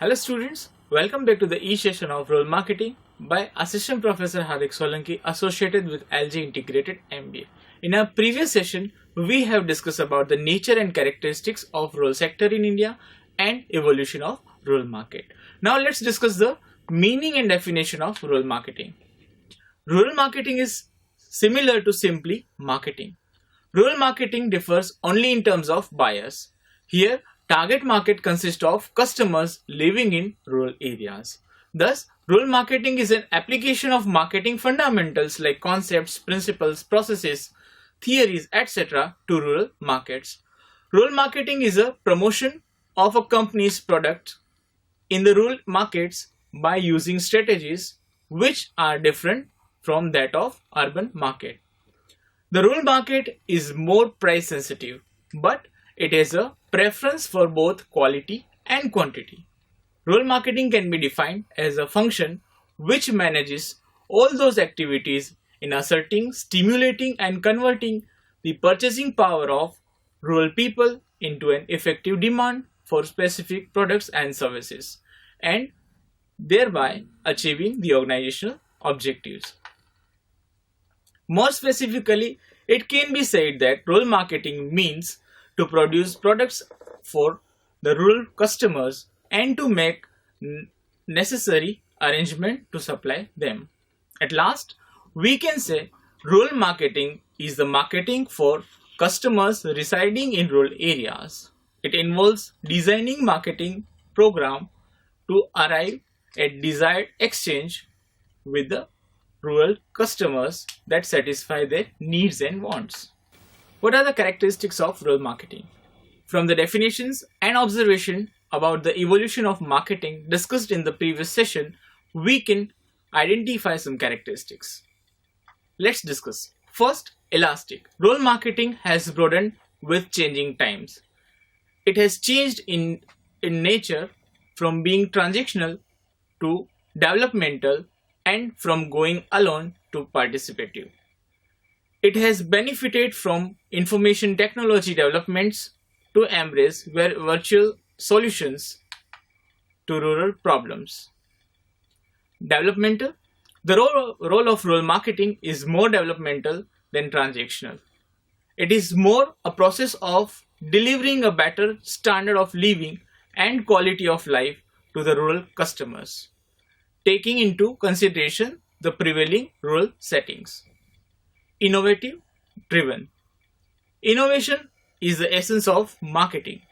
Hello students, welcome back to the e-session of Role Marketing by Assistant Professor Hardik Solanki associated with LJ Integrated MBA. In our previous session, we have discussed about the nature and characteristics of role sector in India and evolution of role market. Now let's discuss the meaning and definition of role marketing. Role marketing is similar to simply marketing. Role marketing differs only in terms of buyers. Here, target market consists of customers living in rural areas. Thus, role marketing is an application of marketing fundamentals like concepts, principles, processes, theories, etc. to rural markets. Role marketing is a promotion of a company's product in the rural markets by using strategies which are different from that of urban market. The rural market is more price sensitive, but it has a preference for both quality and quantity. Role marketing can be defined as a function which manages all those activities in asserting, stimulating and converting the purchasing power of rural people into an effective demand for specific products and services, and thereby achieving the organizational objectives. More specifically, it can be said that role marketing means to produce products for the rural customers and to make necessary arrangement to supply them. At last, we can say rural marketing is the marketing for customers residing in rural areas. It involves designing marketing program to arrive at desired exchange with the rural customers that satisfy their needs and wants. What are the characteristics of role marketing? From the definitions and observation about the evolution of marketing discussed in the previous session, we can identify some characteristics. Let's discuss. First, elastic. Role marketing has broadened with changing times. It has changed in nature from being transactional to developmental and from going alone to participative. It has benefited from information technology developments to embrace virtual solutions to rural problems. Developmental. The role of role marketing is more developmental than transactional. It is more a process of delivering a better standard of living and quality of life to the rural customers, taking into consideration the prevailing rural settings. Innovative driven. Innovation is the essence of marketing.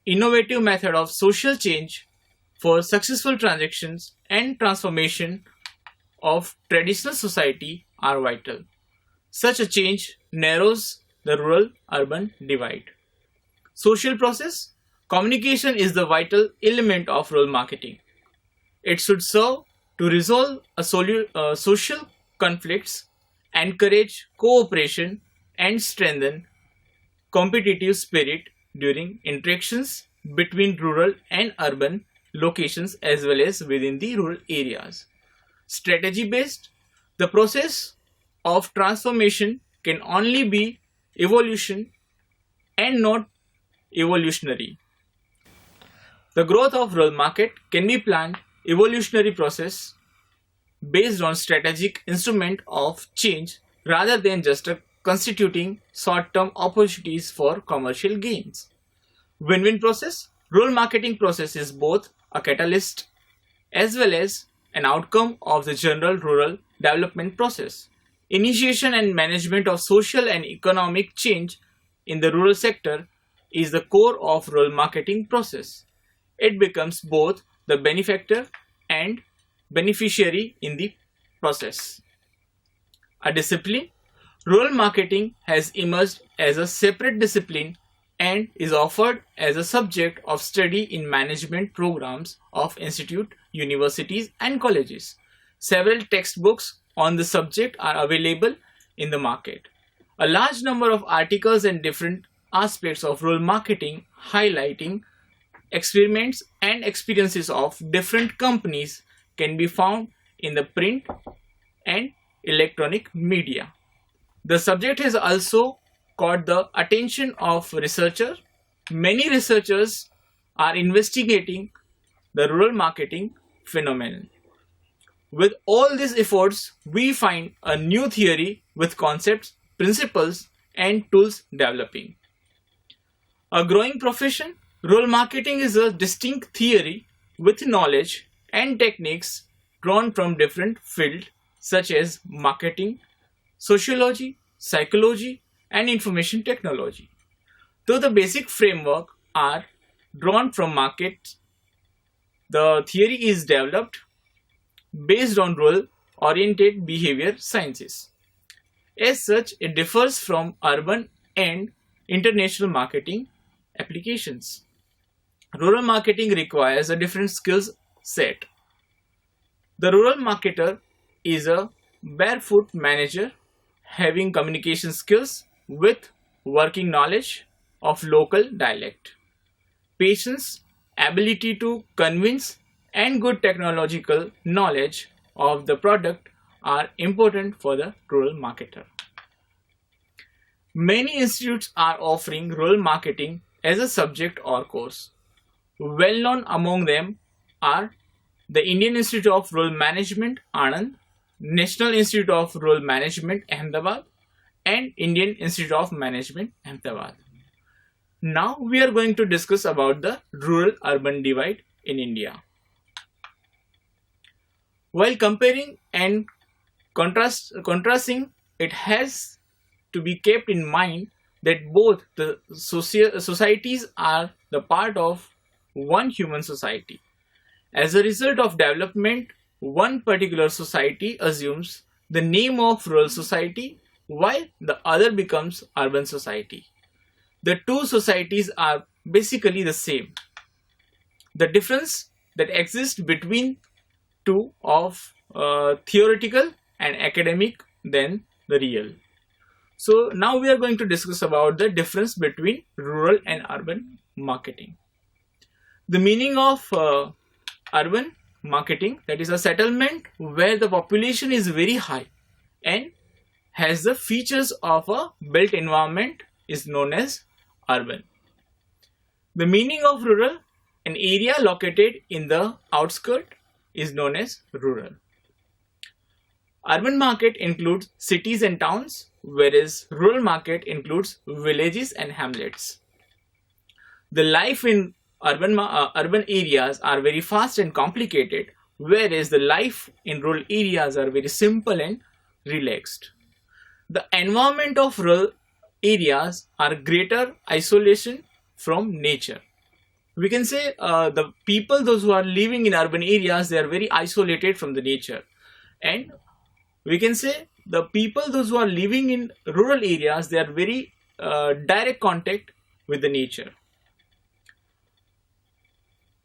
Innovative method of social change for successful transactions and transformation of traditional society are vital. Such a change narrows the rural-urban divide. Social process. Communication is the vital element of role marketing. It should serve to resolve social conflicts, encourage cooperation and strengthen competitive spirit during interactions between rural and urban locations as well as within the rural areas. Strategy based. The process of transformation can only be evolution and not evolutionary. The growth of rural market can be planned evolutionary process based on strategic instrument of change rather than just constituting short-term opportunities for commercial gains. Win-win process. Role marketing process is both a catalyst as well as an outcome of the general rural development process. Initiation and management of social and economic change in the rural sector is the core of role marketing process. It becomes both the benefactor and beneficiary in the process. A discipline. Role marketing has emerged as a separate discipline and is offered as a subject of study in management programs of institute, universities and colleges. Several textbooks on the subject are available in the market. A large number of articles and different aspects of role marketing highlighting experiments and experiences of different companies can be found in the print and electronic media. The subject has also caught the attention of researchers. Many researchers are investigating the rural marketing phenomenon. With all these efforts, we find a new theory with concepts, principles, and tools developing. A growing profession, rural marketing is a distinct theory with knowledge and techniques drawn from different fields such as marketing, sociology, psychology, and information technology. Though the basic framework are drawn from markets, the theory is developed based on rural-oriented behavior sciences. As such, it differs from urban and international marketing applications. Rural marketing requires a different skills set. The rural marketer is a barefoot manager having communication skills with working knowledge of local dialect, patience, ability to convince, and good technological knowledge of the product are important for the rural marketer. Many institutes are offering rural marketing as a subject or course. Well known among them are the Indian Institute of Rural Management, Anand, National Institute of Rural Management, Ahmedabad, and Indian Institute of Management, Ahmedabad. Now we are going to discuss about the rural-urban divide in India. While comparing and contrasting, it has to be kept in mind that both the societies are the part of one human society. As a result of development, one particular society assumes the name of rural society while the other becomes urban society. The two societies are basically the same. The difference that exists between two of theoretical and academic than the real. So now we are going to discuss about the difference between rural and urban marketing. The meaning of urban marketing, that is a settlement where the population is very high and has the features of a built environment, is known as urban. The meaning of rural, an area located in the outskirts, is known as rural. Urban market includes cities and towns, whereas rural market includes villages and hamlets. The life in urban areas are very fast and complicated, whereas the life in rural areas are very simple and relaxed. The environment of rural areas are greater isolation from nature. We can say the people, those who are living in urban areas, they are very isolated from the nature. And we can say the people, those who are living in rural areas, they are very direct contact with the nature.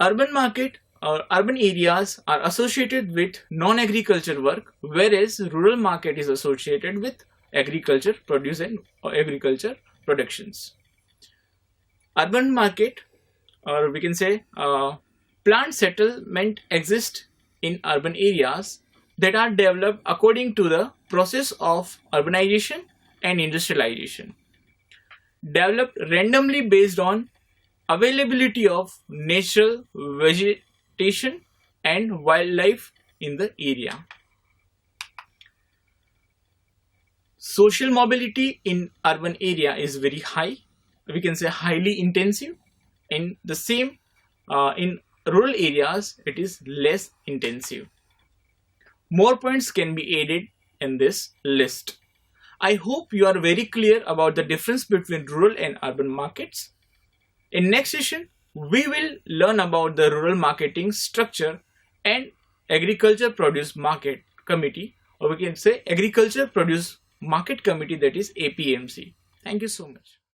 Urban market or urban areas are associated with non-agriculture work, whereas rural market is associated with agriculture produce and agriculture productions. Urban market, or we can say plant settlement, exist in urban areas that are developed according to the process of urbanization and industrialization, developed randomly based on availability of natural vegetation and wildlife in the area. Social mobility in urban area is very high, we can say highly intensive. In the same in rural areas it is less intensive. More points can be added in this list. I hope you are very clear about the difference between rural and urban markets. In next session, we will learn about the rural marketing structure and agriculture produce market committee, or we can say agriculture produce market committee, that is APMC. Thank you so much.